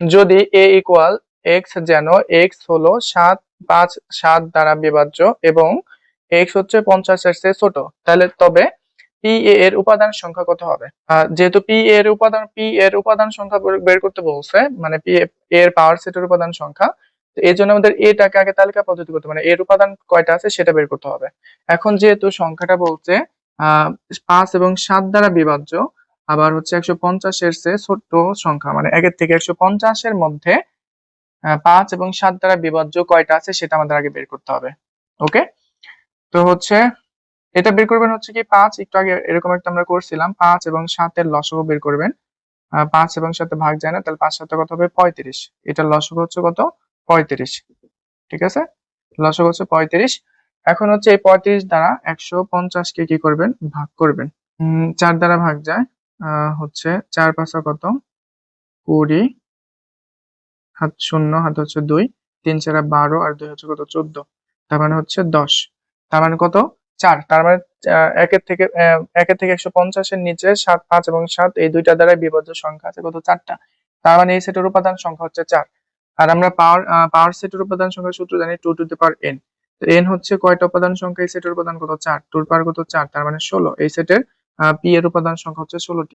যদি a equal x, যেন x হলো 7, 5, 7 দ্বারা বিভাজ্য এবং x হচ্ছে 50 এর চেয়ে ছোট, তাহলে তবে PA এর উপাদান সংখ্যা কত হবে? যেহেতু P এর উপাদান সংখ্যা বের করতে বলছে, মানে P এর পাওয়ার সেটের উপাদান সংখ্যা, তো এই জন্য আমাদের এটাকে আগে তালিকা পদ্ধতি করতে, মানে এর উপাদান কয়টা আছে সেটা বের করতে হবে। এখন যেহেতু সংখ্যাটা বলছে 5 এবং 7 দ্বারা বিভাজ্য, আবার হচ্ছে 150 এর চেয়ে ছোট সংখ্যা, মানে 1 থেকে 150 এর মধ্যে 5 এবং 7 দ্বারা বিভাজ্য কয়টা আছে সেটা আমাদের আগে বের করতে হবে। ওকে, তো হচ্ছে এটা বের করবেন হচ্ছে কি 5, একটু আগে এরকম একটা আমরা করছিলাম, 5 এবং 7 এর লসাগু বের করবেন। 5 এবং 7 ভাগ যায় না, তাহলে 5 7 কত হবে? 35। এটার লসাগু হচ্ছে কত? 35। ঠিক আছে, লসাগু হচ্ছে 35। এখন হচ্ছে এই 35 দ্বারা 150 কে কি করবেন? ভাগ করবেন। 4 দ্বারা ভাগ যায়, হচ্ছে 4 5 কত? 20, হাত শূন্য, হাত হচ্ছে 2, 3 4 12 আর 2 হচ্ছে কত? 14। তার মানে হচ্ছে 10। তার মানে কত? 4। তার মানে 1 এর থেকে 150 এর নিচে 7, 5 এবং 7 এই দুইটা দ্বারা বিভাজ্য সংখ্যা আছে কত? 4টা। তার মানে এই সেটের উপাদান সংখ্যা হচ্ছে 4। আর আমরা পাওয়ার সেটের উপাদান সংখ্যার সূত্র জানি 2 টু দি পাওয়ার n। তো n হচ্ছে কয়টা উপাদান সংখ্যা? এই সেটের উপাদান কত? 4। 2 এর পাওয়ার কত? 4, তার মানে 16। এই সেটের p এর উপাদান সংখ্যা হচ্ছে 16টি।